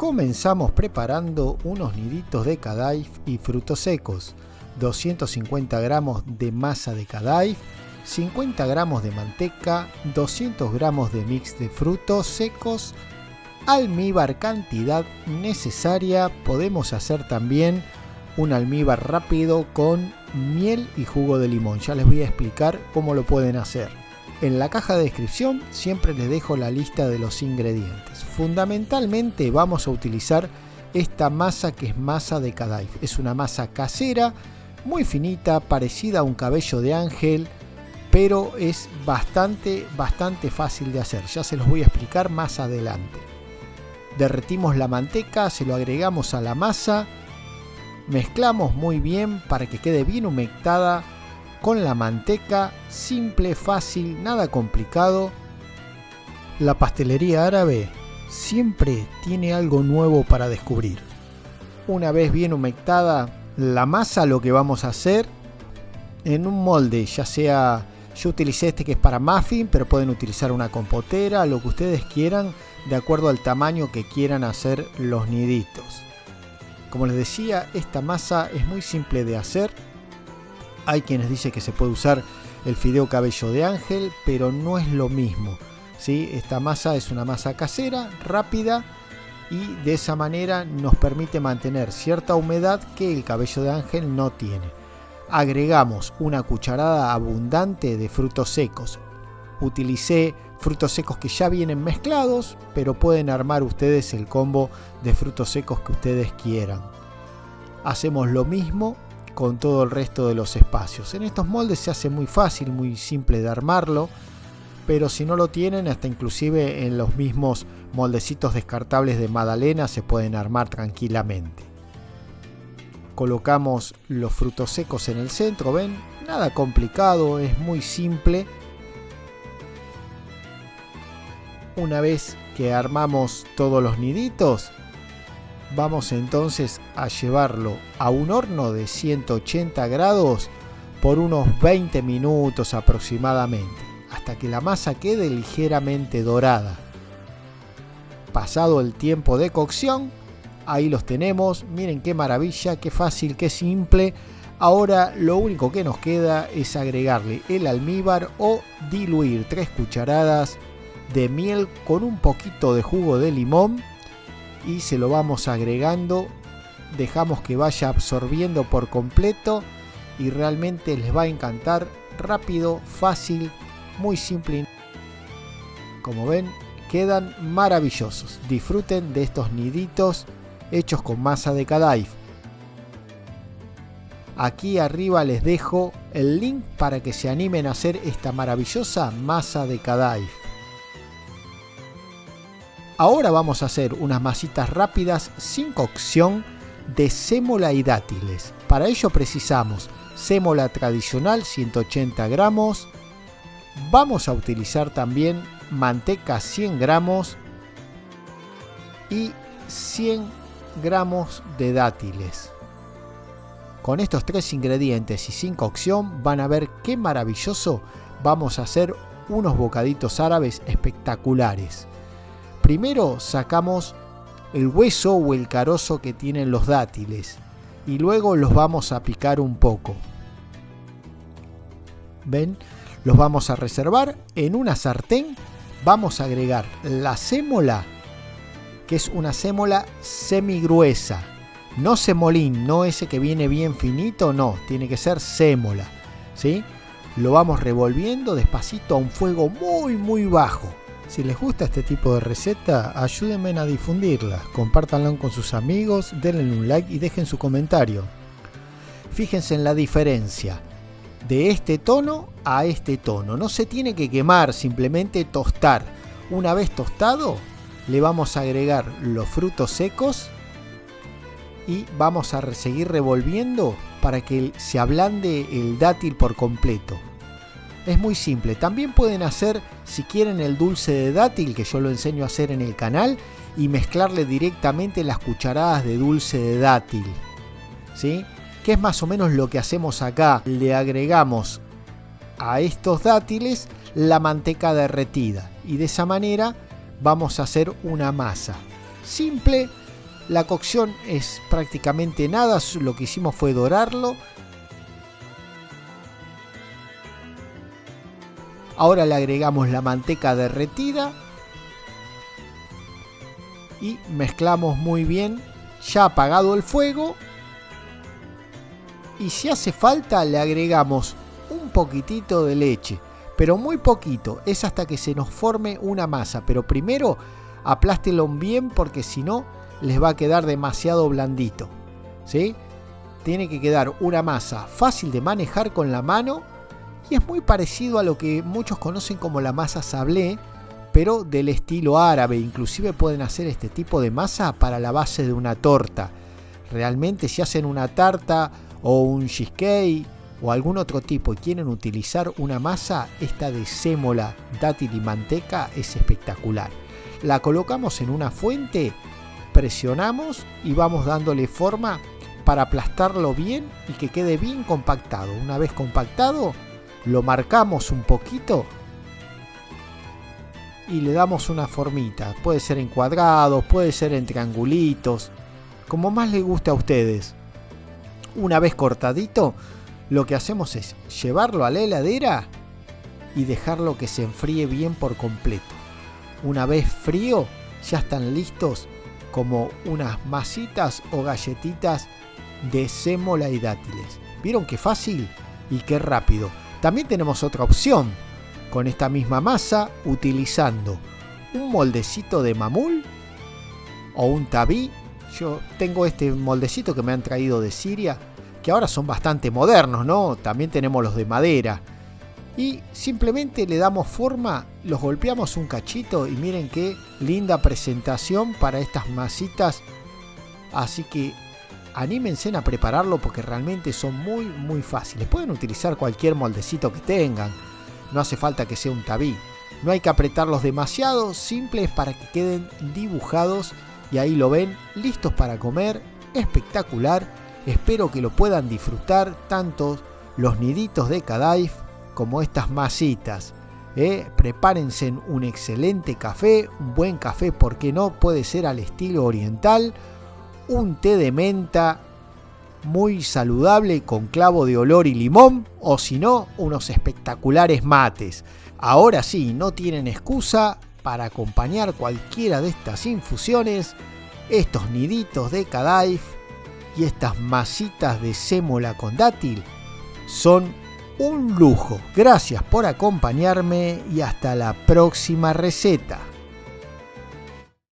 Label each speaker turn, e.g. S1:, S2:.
S1: Comenzamos preparando unos niditos de Kadayif y frutos secos, 250 gramos de masa de Kadayif, 50 gramos de manteca, 200 gramos de mix de frutos secos, almíbar cantidad necesaria. Podemos hacer también un almíbar rápido con miel y jugo de limón. Ya les voy a explicar cómo lo pueden hacer. En la caja de descripción siempre les dejo la lista de los ingredientes. Fundamentalmente vamos a utilizar esta masa que es masa de Kadayif. Es una masa casera, muy finita, parecida a un cabello de ángel, pero es bastante fácil de hacer. Ya se los voy a explicar más adelante. Derretimos la manteca, se lo agregamos a la masa, mezclamos muy bien para que quede bien humectada con la manteca. Simple, fácil, nada complicado. La pastelería árabe siempre tiene algo nuevo para descubrir. Una vez bien humectada la masa, lo que vamos a hacer en un molde, ya sea, yo utilicé este que es para muffin, pero pueden utilizar una compotera, lo que ustedes quieran, de acuerdo al tamaño que quieran hacer los niditos. Como les decía, esta masa es muy simple de hacer. Hay quienes dicen que se puede usar el fideo cabello de ángel, pero no es lo mismo, ¿sí? Esta masa es una masa casera, rápida, y de esa manera nos permite mantener cierta humedad que el cabello de ángel no tiene. Agregamos una cucharada abundante de frutos secos. Utilicé frutos secos que ya vienen mezclados, pero pueden armar ustedes el combo de frutos secos que ustedes quieran. Hacemos lo mismo con todo el resto de los espacios. En estos moldes se hace muy fácil, muy simple de armarlo, pero si no lo tienen, hasta inclusive en los mismos moldecitos descartables de magdalena se pueden armar tranquilamente. Colocamos los frutos secos en el centro, ven, nada complicado, es muy simple. Una vez que armamos todos los niditos, vamos entonces a llevarlo a un horno de 180 grados por unos 20 minutos aproximadamente, hasta que la masa quede ligeramente dorada. Pasado el tiempo de cocción, ahí los tenemos. Miren qué maravilla, qué fácil, qué simple. Ahora lo único que nos queda es agregarle el almíbar o diluir 3 cucharadas de miel con un poquito de jugo de limón y se lo vamos agregando. Dejamos que vaya absorbiendo por completo y realmente les va a encantar. Rápido, fácil, muy simple. Como ven, quedan maravillosos. Disfruten de estos niditos hechos con masa de Kadayif. Aquí arriba les dejo el link para que se animen a hacer esta maravillosa masa de Kadayif. Ahora vamos a hacer unas masitas rápidas sin cocción de sémola y dátiles. Para ello precisamos sémola tradicional 180 gramos. Vamos a utilizar también manteca 100 gramos y 100 gramos de dátiles. Con estos 3 ingredientes y sin cocción van a ver qué maravilloso vamos a hacer unos bocaditos árabes espectaculares. Primero sacamos el hueso o el carozo que tienen los dátiles y luego los vamos a picar un poco. ¿Ven? Los vamos a reservar en una sartén. Vamos a agregar la sémola, que es una sémola semigruesa, no semolín, no ese que viene bien finito, no, tiene que ser sémola, ¿sí? Lo vamos revolviendo despacito a un fuego muy bajo. Si les gusta este tipo de receta, ayúdenme a difundirla, compártanla con sus amigos, denle un like y dejen su comentario. Fíjense en la diferencia de este tono a este tono. No se tiene que quemar, simplemente tostar. Una vez tostado, le vamos a agregar los frutos secos y vamos a seguir revolviendo para que se ablande el dátil por completo. Es muy simple. También pueden hacer, si quieren, el dulce de dátil, que yo lo enseño a hacer en el canal, y mezclarle directamente las cucharadas de dulce de dátil, ¿sí? Que es más o menos lo que hacemos acá. Le agregamos a estos dátiles la manteca derretida y de esa manera vamos a hacer una masa simple, La cocción es prácticamente nada, lo que hicimos fue dorarlo. Ahora le agregamos la manteca derretida y mezclamos muy bien, ya apagado el fuego. Y si hace falta le agregamos un poquitito de leche, pero muy poquito, es hasta que se nos forme una masa. Pero primero aplástelo bien porque si no les va a quedar demasiado blandito, ¿sí? Tiene que quedar una masa fácil de manejar con la mano y es muy parecido a lo que muchos conocen como la masa sablé, pero del estilo árabe. Inclusive pueden hacer este tipo de masa para la base de una torta. Realmente si hacen una tarta o un cheesecake o algún otro tipo y quieren utilizar una masa, esta de sémola, dátil y manteca es espectacular. La colocamos en una fuente, presionamos y vamos dándole forma para aplastarlo bien y que quede bien compactado. Una vez compactado, lo marcamos un poquito y le damos una formita. Puede ser en cuadrados, puede ser en triangulitos, como más les guste a ustedes. Una vez cortadito, lo que hacemos es llevarlo a la heladera y dejarlo que se enfríe bien por completo. Una vez frío, ya están listos como unas masitas o galletitas de sémola y dátiles. ¿Vieron qué fácil y qué rápido? También tenemos otra opción con esta misma masa, utilizando un moldecito de mamul o un tabí. Yo tengo este moldecito que me han traído de Siria, que ahora son bastante modernos, ¿no? También tenemos los de madera. Y simplemente le damos forma, los golpeamos un cachito y miren qué linda presentación para estas masitas. Así que anímense a prepararlo porque realmente son muy fáciles. Pueden utilizar cualquier moldecito que tengan, no hace falta que sea un tabí. No hay que apretarlos demasiado, simples para que queden dibujados y ahí lo ven, listos para comer, espectacular. Espero que lo puedan disfrutar tanto los niditos de Kadaif como estas masitas. Prepárense un excelente café, un buen café, porque no puede ser al estilo oriental, un té de menta muy saludable con clavo de olor y limón, o si no, unos espectaculares mates. Ahora sí, no tienen excusa para acompañar cualquiera de estas infusiones, estos niditos de Kadaif y estas masitas de sémola con dátil son un lujo. Gracias por acompañarme y hasta la próxima receta.